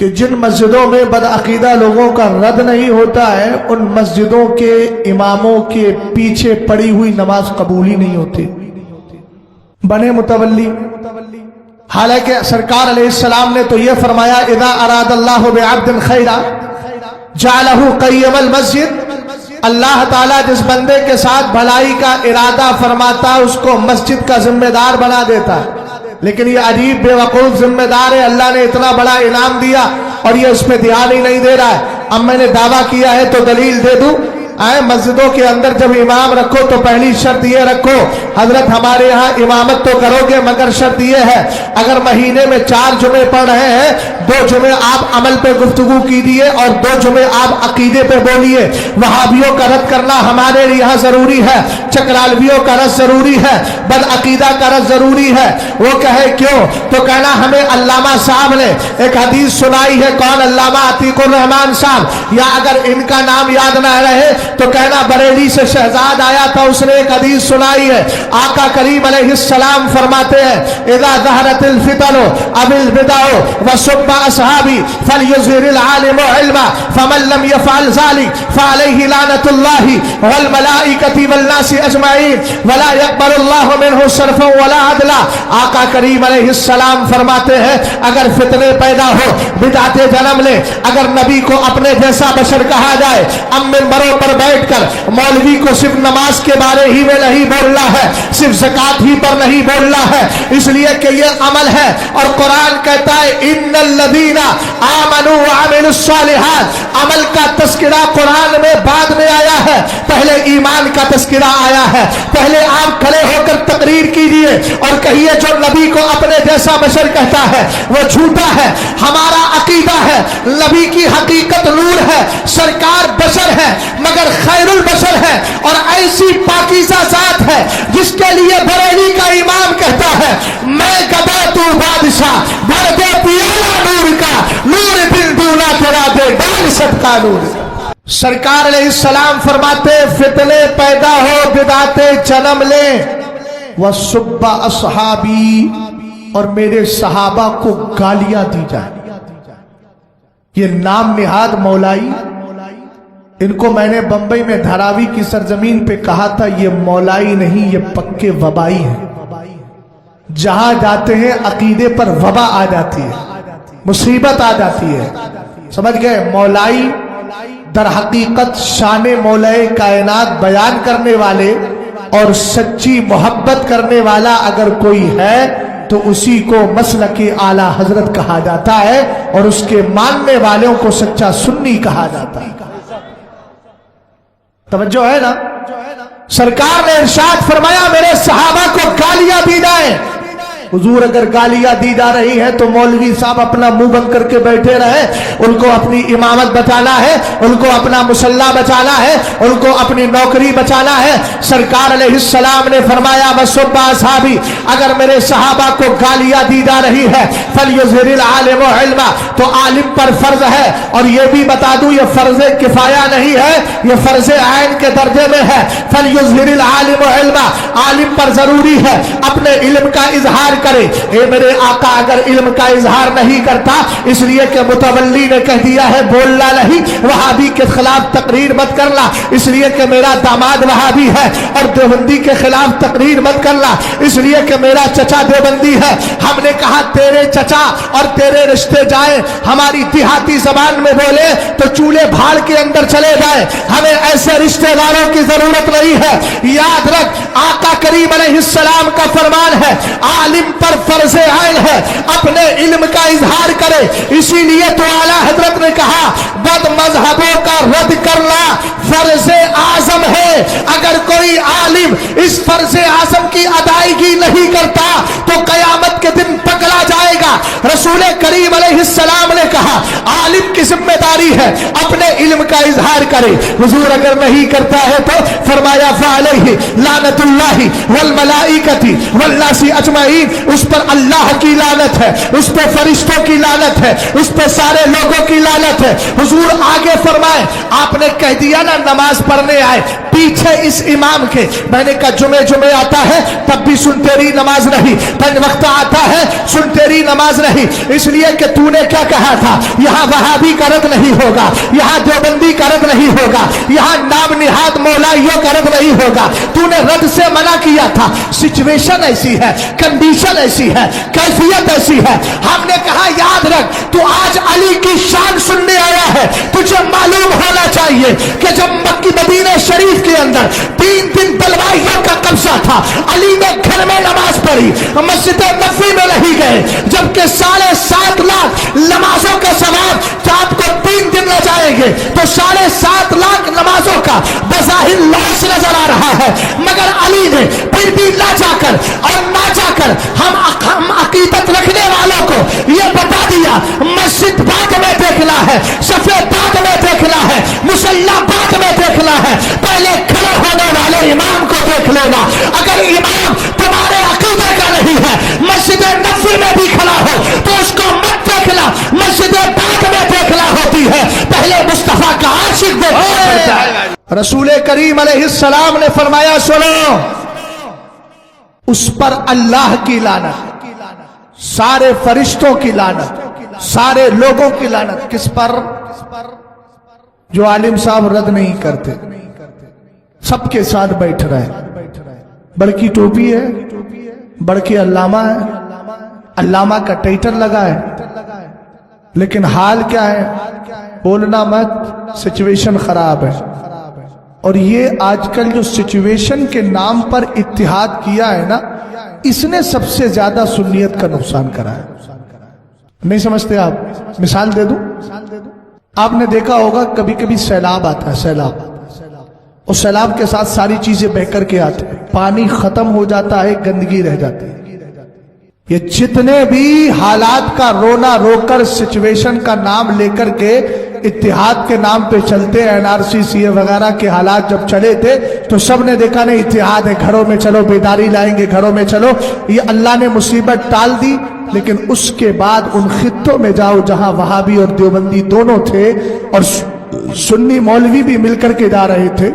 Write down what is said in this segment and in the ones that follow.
کہ جن مسجدوں میں بدعقیدہ لوگوں کا رد نہیں ہوتا ہے ان مسجدوں کے اماموں کے پیچھے پڑی ہوئی نماز قبول ہی نہیں ہوتی، بنے متولی۔ حالانکہ سرکار علیہ السلام نے تو یہ فرمایا اذا اراد اللہ بعبد خیرا جعلہ قیم المسجد، اللہ تعالیٰ جس بندے کے ساتھ بھلائی کا ارادہ فرماتا ہے اس کو مسجد کا ذمہ دار بنا دیتا ہے۔ لیکن یہ عجیب بے وقوف ذمہ دار ہے، اللہ نے اتنا بڑا انعام دیا اور یہ اس پہ دھیان ہی نہیں دے رہا ہے۔ اب میں نے دعویٰ کیا ہے تو دلیل دے دوں، مسجدوں کے اندر جب امام رکھو تو پہلی شرط یہ رکھو حضرت ہمارے ہاں امامت تو کرو گے مگر شرط یہ ہے اگر مہینے میں 4 جمعے پڑھ رہے ہیں 2 جمعے آپ عمل پہ گفتگو کیجیے اور 2 جمعے آپ عقیدے پہ بولیے۔ وہابیوں کا رد کرنا ہمارے یہاں ضروری ہے، چکرالویوں کا رد ضروری ہے، بدعقیدہ کا رد ضروری ہے۔ وہ کہے کیوں تو کہنا ہمیں علامہ صاحب نے ایک حدیث سنائی ہے، کون علامہ عتیق الرحمان صاحب، یا اگر ان کا نام یاد نہ رہے تو کہنا بریلی سے شہزاد آیا تھا اس نے ایک حدیث سنائی ہے، آقا کریم علیہ السلام فرماتے ہیں اذا ظہرت الفتن اب البدع وسب اصحابی فلیظہر العالم علما فمن لم يفعل ذلك فعليه لعنۃ اللہ والملائکۃ والناس اجمعین ولا يقبل اللہ منہ صرفا ولا عدلا۔ آقا کریم علیہ السلام فرماتے ہیں اگر فتنے پیدا ہو، بدعتیں جنم لے، اگر نبی کو اپنے جیسا بشر کہا جائے، اب منبروں پر بیٹھ کر مولوی کو صرف نماز کے بارے ہی میں نہیں بولنا ہے، صرف زکوٰۃ ہی پر نہیں بولنا ہے، اس لیے کہ یہ عمل ہے اور قرآن کہتا ہے ان الذین آمنوا وعملوا الصالحات۔ عمل کا تذکرہ قرآن میں بعد میں آیا ہے، پہلے ایمان کا تذکرہ آیا ہے۔ پہلے آپ کھڑے ہو کر تقریر کیجئے اور کہیے جو نبی کو اپنے جیسا بشر کہتا ہے وہ جھوٹا ہے۔ ہمارا عقیدہ ہے نبی کی حقیقت نور ہے، سرکار بشر ہے مگر خیر البشر ہے اور ایسی پاکیزہ ذات ہے جس کے لیے بریلی کا امام کہتا ہے میں گدا تو بادشاہ بھر دے پیالہ نور کا، نور دل دونا تیرا دے ڈال صدقہ نور۔ سرکار علیہ السلام فرماتے فتنے پیدا ہو، بدعتیں جنم لیں، وَسُبَّ اصحابی، اور میرے صحابہ کو گالیاں دی جائیں۔ یہ نام نہاد مولائی، ان کو میں نے بمبئی میں دھراوی کی سرزمین پہ کہا تھا یہ مولائی نہیں، یہ پکے وبائی ہیں۔ جہاں جاتے ہیں عقیدے پر وبا آ جاتی ہے، مصیبت آ جاتی ہے، سمجھ گئے؟ مولائی در حقیقت شان مولائے کائنات بیان کرنے والے اور سچی محبت کرنے والا اگر کوئی ہے تو اسی کو مسلک اعلی حضرت کہا جاتا ہے اور اس کے ماننے والوں کو سچا سنی کہا جاتا ہے۔ توجہ ہے نا؟ سرکار نے ارشاد فرمایا میرے صحابہ کو گالیاں دی جائیں۔ حضور اگر گالیاں دی جا رہی ہیں تو مولوی صاحب اپنا منہ بند کر کے بیٹھے رہے، ان کو اپنی امامت بچانا ہے، ان کو اپنا مصلی بچانا ہے، ان کو اپنی نوکری بچانا ہے۔ سرکار علیہ السلام نے فرمایا وَسُبَّ اصحابی، اگر میرے صحابہ کو گالیاں دی جا رہی ہے فَلْيُظْهِرِ الْعَالِمُ عِلْمًا، تو عالم پر فرض ہے، اور یہ بھی بتا دوں یہ فرض کفایہ نہیں ہے، یہ فرض عین کے درجے میں ہے۔ فَلْيُظْهِرِ الْعَالِمُ عِلْمًا، عالم پر ضروری ہے اپنے علم کا اظہار کرے۔ اے میرے آقا اگر علم کا اظہار نہیں کرتا اس لیے کہ متولی نے کہہ دیا ہے بولنا نہیں، وہابی کے خلاف تقریر مت کرنا اس لیے کہ میرا داماد وہابی ہے، اور دیوبندی کے خلاف تقریر مت کرنا اس لیے کہ میرا چچا دیوبندی ہے۔ ہم نے کہا تیرے چچا اور تیرے رشتے جائیں، ہماری دیہاتی زبان میں بولے تو چولہے بھاڑ کے اندر چلے جائیں، ہمیں ایسے رشتے داروں کی ضرورت نہیں ہے۔ یاد رکھ آقا کریم علیہ السلام کا فرمان ہے عالم پر فرض عین ہے اپنے علم کا اظہار کرے، اسی لیے تو اعلیٰ حضرت نے کہا بد مذہبوں کا رد کرنا فرض اعظم ہے۔ اگر کوئی عالم اس فرض اعظم کی ادائیگی نہیں کرتا تو قیامت کے دن پکڑا جائے گا۔ رسول کریم علیہ السلام نے کہا عالم کی की जिम्मेदारी है अपने इल्म का इजहार करे। हुजूर अगर नहीं करता है तो फरमाया फअलैहि लानतुल्लाहि वल मलाइकति वल नासी अजमईन, उस पर अल्लाह की लानत है, उस पर फरिश्तों की लानत है, उस पर सारे लोगों की लानत है। हुजूर आगे फरमाए, आपने कह दिया ना नमाज पढ़ने आए पीछे इस इमाम के, मैंने कहा जुमे आता है तब भी सुन तेरी नमाज नहीं, पंज वक्त आता है सुन तेरी नमाज नहीं, इसलिए कि तूने क्या कहा था, यहाँ वहाबी का रद नहीं होगा, यहाँ देवबंदी का रद नहीं होगा, यहाँ नाम निहाद मौलाइयों का रद नहीं होगा, तूने रद से मना किया था। सिचुएशन ऐसी है, कंडीशन ऐसी है, कैफियत ऐसी है। हमने कहा याद रख, तू आज अली की शान सुनने आया है, तुझे मालूम होना चाहिए कि जब मक्की मदीने शरीफ के अंदर 3 दिन बलवाइयों का कब्जा था, अली ने घर में नमाज पढ़ी, मस्जिद नबवी में नहीं गए, जबकि 7.5 लाख नमाजों का सवाब आपको 3 दिन ल जाएंगे तो 7.5 लाख नमाजों का बज़ाहिर लॉस नजर आ रहा है, मगर अली ने फिर भी ना जाकर और ना जाकर हम अकीदत रखने वालों को यह बता दिया, मस्जिद बाद में देखना है, सफेद बाद में देखना है, मुसल्ला बाद में देखना है, पहले खड़े होने वाले इमाम को देख लेना। अगर इमाम तुम्हारे अकीदे का नहीं है, मस्जिद नबवी में भी खड़ा हो तो उसको मत देखना, मस्जिद बाद में देखना होती है, पहले मुस्तफा का आशिक देखना पड़ता है। रसूल करीम अलैहिस्सलाम ने फरमाया सुनो, उस पर अल्लाह की लानत, सारे फरिश्तों की लानत, सारे लोगों की लानत। किस पर? जो आलिम साहब रद नहीं करते, सबके साथ बैठ रहे, बड़की टोपी है, बड़के अल्लामा है, अल्लामा का टाइटल लगा है, लेकिन हाल क्या है? बोलना मत, सिचुएशन खराब है। और ये आजकल जो सिचुएशन के नाम पर इत्तिहाद किया है ना, इसने सबसे ज्यादा सुन्नियत का नुकसान करा है। नहीं समझते आप? मिसाल दे दूं, आपने देखा होगा कभी कभी सैलाब आता है, सैलाब, और सैलाब के साथ सारी चीजें बह करके आते हैं, पानी खत्म हो जाता है, गंदगी रह जाती है। ये जितने भी हालात का रोना रोकर सिचुएशन का नाम लेकर के इत्तिहाद के नाम पे चलते, एनआरसी सीए वगैरह के हालात जब चले थे तो सब ने देखा नहीं इत्तिहाद है, घरों में चलो, बेदारी लाएंगे, घरों में चलो, ये अल्लाह ने मुसीबत टाल दी। लेकिन उसके बाद उन खित्तों में जाओ जहां वहाबी और देवबंदी दोनों थे और सुन्नी मौलवी भी मिलकर के जा रहे थे,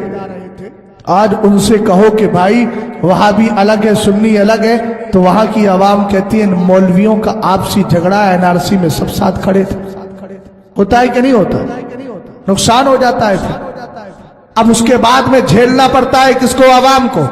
आज उनसे कहो कि भाई वहाबी अलग है, सुन्नी अलग है, तो वहां की आवाम कहती है मौलवियों का आपसी झगड़ा एनआरसी में सब साथ खड़े थे। होता है कि नहीं होता? नुकसान हो जाता है फिर। अब उसके बाद में झेलना पड़ता है किसको? आवाम को।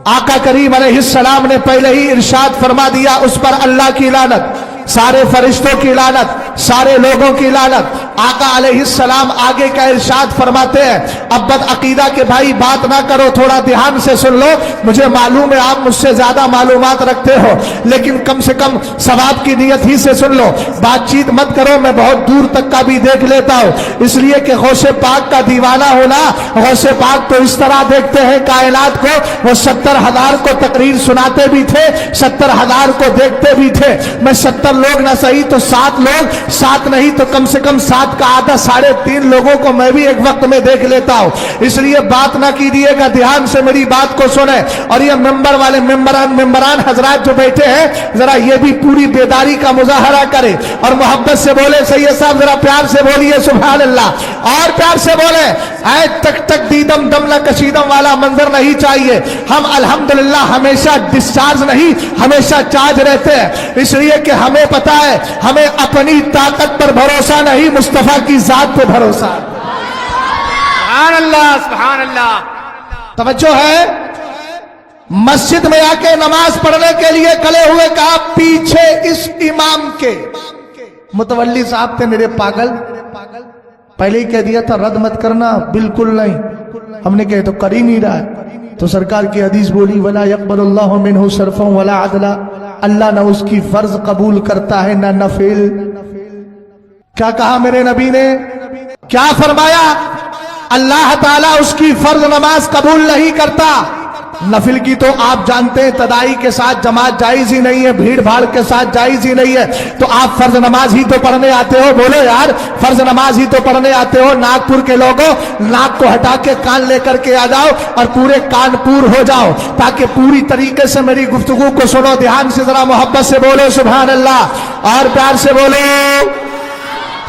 आका करीम अलैहिस्सलाम ने पहले ही इरशाद फरमा दिया, उस पर अल्लाह की लानत, सारे फरिश्तों की लानत, सारे लोगों की लानत। आका अलैहिस्सलाम आगे का इरशाद फरमाते हैं, अब बद अकीदा के भाई बात ना करो, थोड़ा ध्यान से सुन लो, मुझे मालूम है आप मुझसे ज्यादा मालूमात रखते हो, लेकिन कम से कम सवाब की नियत ही से सुन लो, बातचीत मत करो, मैं बहुत दूर तक का भी देख लेता हूँ, इसलिए कि गौसे पाक का दीवाना होना, गौसे पाक तो इस तरह देखते हैं कायनात को, वो 70,000 को तकरीर सुनाते भी थे, 70,000 को देखते भी थे। मैं 70 लोग ना सही तो 7 लोग, 7 नहीं तो कम से कम 7 का आधा 3.5 लोगों को मैं भी एक वक्त में देख लेता हूं, इसलिए बात ना कीजिएगा, ध्यान से मेरी बात को सुने। और ये मेंबर वाले मेंबरान हजरात जो बैठे हैं, जरा ये भी पूरी बेदारी का मुजाहरा करें और मोहब्बत से बोले, सैयद साहब जरा प्यार से बोलिए सुभान अल्लाह, और प्यार से बोले, ऐ तक तक दीदम दम न कशीदम वाला मंजर नहीं चाहिए। हम अल्हम्दुलिल्लाह हमेशा डिस्चार्ज नहीं, हमेशा चार्ज रहते हैं, इसलिए कि हमें पता है हमें अपनी ताकत पर भरोसा नहीं, मुस्तफा की जात पे भरोसा। सुभान अल्लाह, सुभान अल्लाह। तवज्जो है, मस्जिद में आके नमाज पढ़ने के लिए खड़े हुए, कहा पीछे इस इमाम के। मुतवल्ली साहब थे मेरे पागल, पहले ही कह दिया था रद्द मत करना, बिल्कुल नहीं। हमने कहे तो कर ही नहीं रहा है, तो सरकार की हदीस बोली, वला यक़बलुल्लाहु मिन्हु सर्फ़न वला अदला, अल्लाह ना उसकी फर्ज कबूल करता है ना नफिल। क्या कहा मेरे नबी ने? क्या फरमाया? अल्लाह ताला उसकी फर्ज नमाज कबूल नहीं करता, नफिल की तो आप जानते हैं तदाई के साथ जमात जायज ही नहीं है, भीड़ भाड़ के साथ जायज ही नहीं है। तो आप फर्ज नमाज ही तो पढ़ने आते हो, बोलो यार, फर्ज नमाज ही तो पढ़ने आते हो। नागपुर के लोगों, नाक को हटा के कान लेकर के आ जाओ और पूरे कानपुर हो जाओ, ताकि पूरी तरीके से मेरी गुफ्तगू को सुनो। ध्यान से जरा मोहब्बत से बोलो सुभान अल्लाह, और प्यार से बोलो।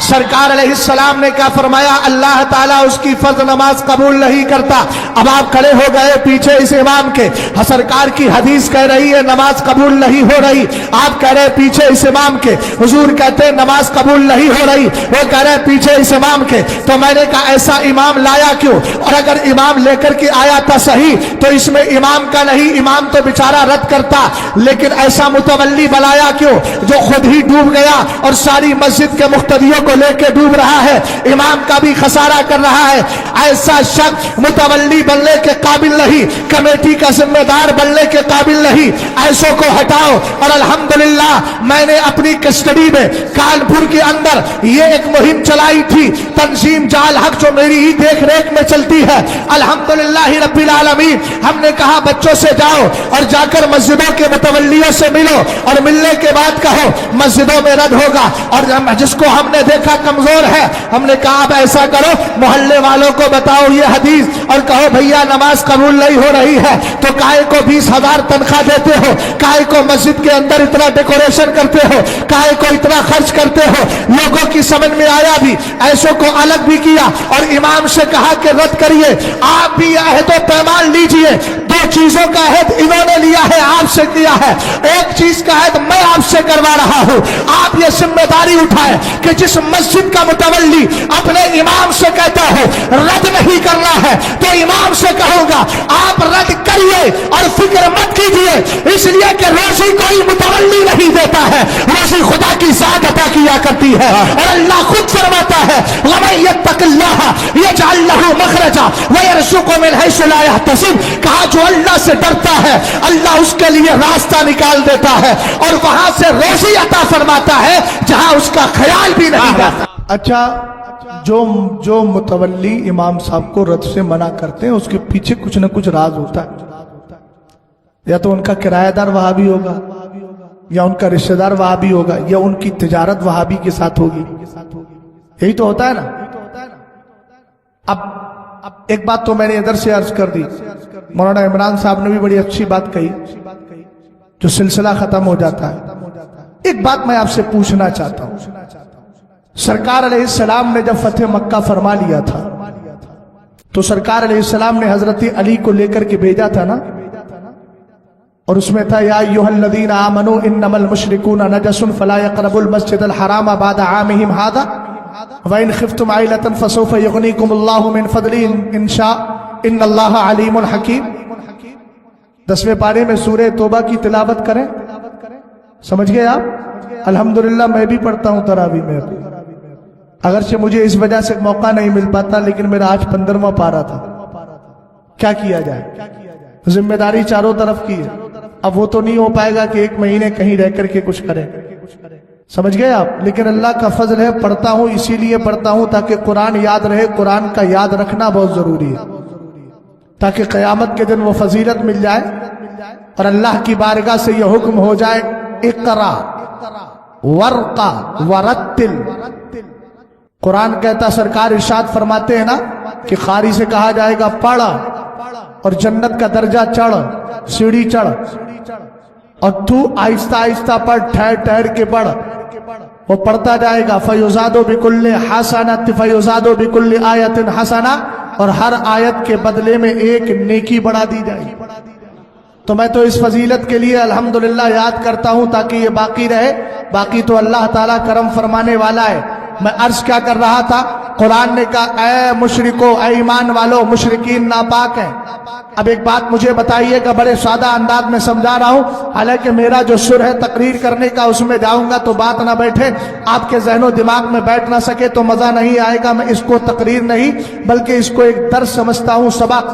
सरकार अलैहिस्सलाम ने क्या फरमाया, अल्लाह ताला उसकी फर्ज नमाज कबूल नहीं करता। अब आप खड़े हो गए पीछे इस इमाम के, सरकार की हदीस कह रही है नमाज कबूल नहीं हो रही, आप कह रहे पीछे इस इमाम के, हुजूर कहते हैं नमाज कबूल नहीं हो रही, वो कह रहे पीछे इस इमाम के। तो मैंने कहा ऐसा इमाम लाया क्यों, और अगर इमाम लेकर के आया था सही तो इसमें इमाम का नहीं, इमाम तो बेचारा रद्द करता, लेकिन ऐसा मुतवल्ली बनाया क्यों जो खुद ही डूब गया और सारी मस्जिद के मुख्तदियों को लेके डूब रहा है, इमाम का भी खसारा कर रहा है। ऐसा शख्स मुतवल्ली बनने के काबिल नहीं, कमेटी का जिम्मेदार बनने के काबिल नहीं, ऐसों को हटाओ। और अल्हम्दुलिल्लाह मैंने अपनी कस्टडी में कानपुर के अंदर ये एक मुहिम चलाई थी, तंजीम जाल हक जो मेरी ही देख रेख में चलती है, अल्हम्दुलिल्लाह रब्बिल आलमीन। हमने कहा बच्चों से जाओ और जाकर मस्जिदों के मुतवल्लियों से मिलो, और मिलने के बाद कहो मस्जिदों में रद्द होगा, और जिसको हमने देखा कमजोर है, हमने कहा अब ऐसा करो मोहल्ले वालों को बताओ ये हदीस और कहो भैया नमाज कबूल नहीं हो रही है, तो काहे को 20,000 तनख्वाह देते हो, काहे को मस्जिद के अंदर इतना डेकोरेशन करते हो, काहे को इतना खर्च करते हो। लोगों की समझ में आया भी, ऐसों को अलग भी किया और इमाम से कहा कि रद्द करिए, आप भी अहद पैमान लीजिए। दो चीजों का अहद इन्होंने लिया है, आपसे किया है, एक चीज का अहद मैं आपसे करवा रहा हूं, आप ये जिम्मेदारी उठाए कि जिस मस्जिद का मुतवल्ली अपने इमाम से कहता हो रद्द नहीं करना है, तो इमाम से कहूंगा आप रद्द करिए और फिक्र मत कीजिए, इसलिए कि रोजी कोई मुतवल्ली नहीं देता है, रोजी खुदा की जात अता किया करती है। और अल्लाह खुद फरमाता है वमन यत्तकिल्लाह यजअल लहू मखरजा व यरज़ुक़हु मिन हैसु ला यहतसिब, कहा जो अल्लाह से डरता है अल्लाह उसके लिए रास्ता निकाल देता है और वहां से रोजी अता फरमाता है जहां उसका ख्याल भी नहीं आता। अच्छा, जो मुतवल्ली इमाम साहब को रद्द से मना करते हैं उसके पीछे कुछ न कुछ राज होता है, या तो उनका किराएदार वहाबी होगा, या उनका रिश्तेदार वहाबी होगा, या उनकी तिजारत वहाबी के साथ होगी, यही तो होता है ना। अब एक बात तो मैंने इधर से अर्ज कर दी, मौलाना इमरान साहब ने भी बड़ी अच्छी बात कही, जो सिलसिला खत्म हो जाता है। एक बात मैं आपसे पूछना चाहता हूं, सरकार अलैहिस्सलाम ने जब फतेह मक्का फरमा लिया था तो सरकार अलैहिस्सलाम ने हजरत अली को लेकर के भेजा था ना, और उसमें था या अय्युहल्लज़ीना आमनू इन्नमल मुशरिकूना नजसुन फला यक़रबुल मस्जिदल हराम बाद आमिहिम हादा व इन खिफ्तुम आइलतन फसौफ युग़नीकुमुल्लाहु मिन फ़ज़लिही इंशा इन्नल्लाह अलीमुन हकीम। 10वें पारे में सूरह तौबा की तिलावत करें, समझ गए आप। अल्हम्दुलिल्लाह मैं भी पढ़ता हूं तरावी में, अगरचे मुझे इस वजह से मौका नहीं मिल पाता, लेकिन मेरा आज 15वां पारा था। क्या किया जाए, जिम्मेदारी चारों तरफ की है। अब वो तो नहीं हो पाएगा कि एक महीने कहीं रह करके कुछ करें, समझ गए आप। लेकिन अल्लाह का फजल है, पढ़ता हूं इसीलिए पढ़ता हूं ताकि कुरान याद रहे। कुरान का याद रखना बहुत जरूरी है, ताकि कयामत के दिन वो फजीलत मिल जाए और अल्लाह की बारगाह से यह हुक्म हो जाए इक़रा वर्का वरत्तिल। कुरान कहता, सरकार इरशाद फरमाते हैं ना कि खारी से कहा जाएगा पढ़, और जन्नत का दर्जा चढ़, सीढ़ी चढ़, और तू आहिस्ता आहिस्ता पढ़, ठहर ठहर के पढ़, वो पढ़ता जाएगा। फयुज़ादु बिकुल्लि हसनत फयुज़ादु बिकुल्लि आयतिन हसना, और हर आयत के बदले में एक नेकी बढ़ा दी जाएगी। तो मैं तो इस फजीलत के लिए अल्हम्दुलिल्लाह याद करता हूं ताकि ये बाकी रहे, बाकी तो अल्लाह ताला करम फरमाने वाला है। मैं अर्ज क्या कर रहा था, कुरान ने कहा ऐ मुशरिको, ऐ ईमान वालो, मुशरिकीन नापाक हैं। अब एक बात मुझे बताइएगा, बड़े सादा अंदाज में समझा रहा हूं, हालांकि मेरा जो सुर है तकरीर करने का उसमें जाऊंगा तो बात ना बैठे, आपके जहनो दिमाग में बैठ ना सके तो मजा नहीं आएगा। मैं इसको तकरीर नहीं बल्कि इसको एक दर्स समझता हूं, सबक।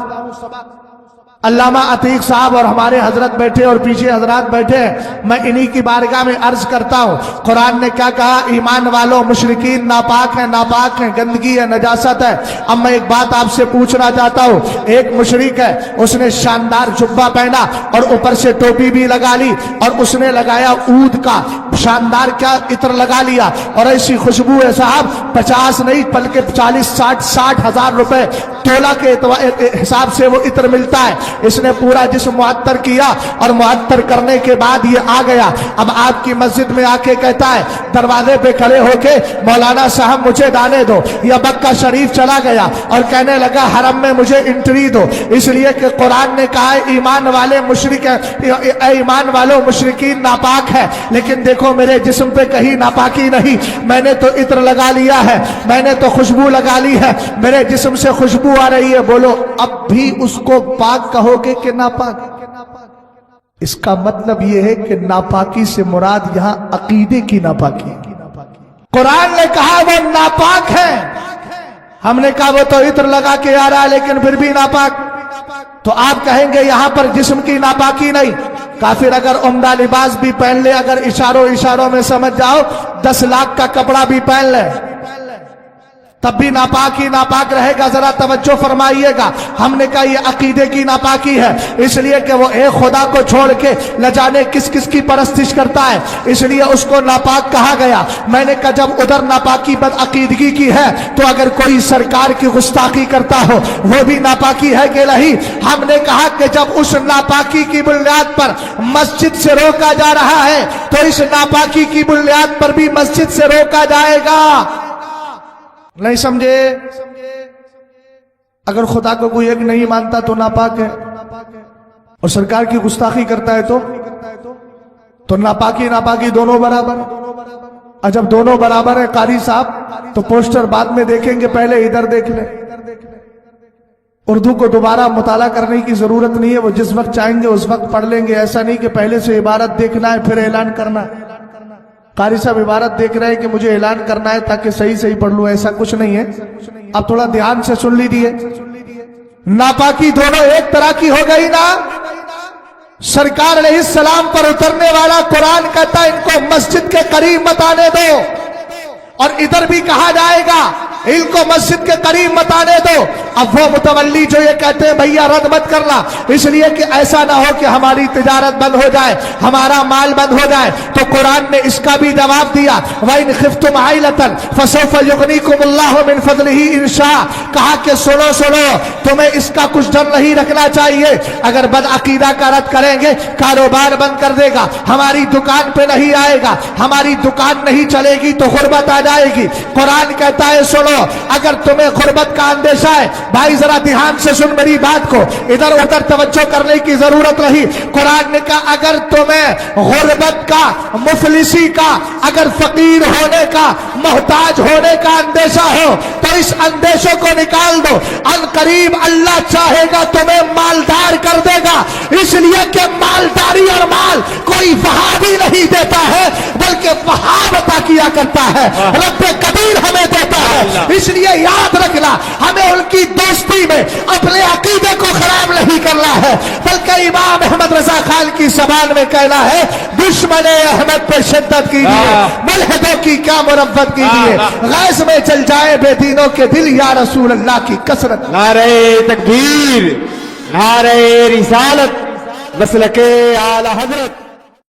علامہ عتیق صاحب اور ہمارے حضرت بیٹھے اور پیچھے حضرات بیٹھے ہیں، میں انہی کی بارگاہ میں عرض کرتا ہوں، قرآن نے کیا کہا؟ ایمان والوں مشرکین ناپاک ہیں، گندگی ہے، نجاست ہے۔ اب میں ایک بات آپ سے پوچھنا چاہتا ہوں، ایک مشرک ہے، اس نے شاندار جبہ پہنا اور اوپر سے ٹوپی بھی لگا لی، اور اس نے لگایا اود کا شاندار کیا عطر لگا لیا، اور ایسی خوشبو ہے صاحب 50 نہیں بلکہ 40 60 ہزار روپے تولہ کے حساب سے وہ عطر ملتا ہے۔ اس نے پورا جسم معطر کیا، اور معطر کرنے کے بعد یہ آ گیا، اب آپ کی مسجد میں آ کے کہتا ہے دروازے پہ کھڑے ہو کے، مولانا صاحب مجھے دانے دو، یا مکہ شریف چلا گیا اور کہنے لگا حرم میں مجھے انٹری دو، اس لیے کہ قرآن نے کہا ہے ایمان والے مشرک اے ایمان والوں مشرکین ناپاک ہے، لیکن دیکھو میرے جسم پہ کہیں ناپاکی نہیں، میں نے تو عطر لگا لیا ہے، میں نے تو خوشبو لگا لی ہے، میرے جسم سے خوشبو آ رہی ہے، بولو اب بھی اس کو پاک کہو گے کہ ناپاک؟ اس کا مطلب یہ ہے کہ ناپاکی سے مراد یہاں عقیدے کی ناپاکی۔ قرآن نے کہا وہ ناپاک ہے، ہم نے کہا وہ تو عطر لگا کے آ رہا ہے لیکن پھر بھی ناپاک، تو آپ کہیں گے یہاں پر جسم کی ناپاکی نہیں۔ کافر اگر عمدہ لباس بھی پہن لے، اگر اشاروں میں سمجھ جاؤ 10 لاکھ کا کپڑا بھی پہن لے، تب بھی ناپاک ہی ناپاک رہے گا۔ ذرا توجہ فرمائیے گا، ہم نے کہا یہ عقیدے کی ناپاکی ہے، اس لیے کہ وہ ایک خدا کو چھوڑ کے نہ جانے کس کس کی پرستش کرتا ہے، اس لیے اس کو ناپاک کہا گیا۔ میں نے کہا جب ادھر ناپاکی بدعقیدگی کی ہے تو اگر کوئی سرکار کی گستاخی کرتا ہو وہ بھی ناپاکی ہے کہ نہیں؟ ہم نے کہا کہ جب اس ناپاکی کی بنیاد پر مسجد سے روکا جا رہا ہے تو اس ناپاکی کی بنیاد پر بھی مسجد سے روکا جائے گا۔ نہیں سمجھے؟ اگر خدا کو کوئی ایک نہیں مانتا تو ناپاک ہے، اور سرکار کی گستاخی کرتا ہے تو ناپاکی دونوں برابر۔ اور جب دونوں برابر ہے قاری صاحب تو پوسٹر بعد میں دیکھیں گے، پہلے ادھر دیکھ لیں۔ اردو کو دوبارہ مطالعہ کرنے کی ضرورت نہیں ہے، وہ جس وقت چاہیں گے اس وقت پڑھ لیں گے، ایسا نہیں کہ پہلے سے عبارت دیکھنا ہے پھر اعلان کرنا ہے۔ قاری صاحب عبارت دیکھ رہے ہیں کہ مجھے اعلان کرنا ہے تاکہ صحیح پڑھ لوں، ایسا کچھ نہیں ہے۔ اب تھوڑا دھیان سے سن لیجیے، ناپاکی دونوں ایک طرح کی ہو گئی نا۔ سرکار علیہ السلام پر اترنے والا قرآن کہتا ہے ان کو مسجد کے قریب مت آنے دو، اور ادھر بھی کہا جائے گا ان کو مسجد کے قریب مت آنے دو۔ اب وہ متولی جو یہ کہتے ہیں بھیا رد مت کرنا، اس لیے کہ ایسا نہ ہو کہ ہماری تجارت بند ہو جائے، ہمارا مال بند ہو جائے، تو قرآن نے اس کا بھی جواب دیا، وَإِنْ خِفْتُمْ عَيْلَةً فَسَوْفَ يُغْنِيكُمُ اللَّهُ مِنْ فَضْلِهِ إِنْ شَاءَ۔ کہا کہ سنو تمہیں اس کا کچھ ڈر نہیں رکھنا چاہیے، اگر بدعقیدہ کا رد کریں گے کاروبار بند کر دے گا، ہماری دکان پہ نہیں آئے گا، ہماری دکان نہیں چلے گی تو غربت آ جائے گی۔ قرآن کہتا ہے سنو، اگر تمہیں غربت کا اندیشہ ہے، بھائی ذرا دھیان سے سن میری بات کو، ادھر ادھر توجہ کرنے کی ضرورت نہیں۔ قرآن نے کہا اگر تمہیں غربت کا، مفلسی کا، اگر فقیر ہونے کا، محتاج ہونے کا اندیشہ ہو تو اس اندیشوں کو نکال دو، ان قریب اللہ چاہے گا تمہیں مالدار کر دے گا، اس لیے کہ مالداری اور مال کوئی وہابی نہیں دیتا ہے بلکہ وہاب عطا کیا کرتا ہے، رب قدیر ہمیں دیتا ہے۔ اس لیے یاد رکھنا، ہمیں ان کی دوستی میں اپنے عقیدے کو خراب نہیں کرنا ہے، بلکہ امام احمد رضا خان کی زبان میں کہنا ہے دشمن احمد پہ شدت کیجیے، ملحدوں کی کیا مربت کیجیے، غیظ میں چل جائے بے دینوں کے دل یا رسول اللہ کی کثرت۔ نعرہ تکبیر، نعرہ رسالت، مسلک اعلی حضرت۔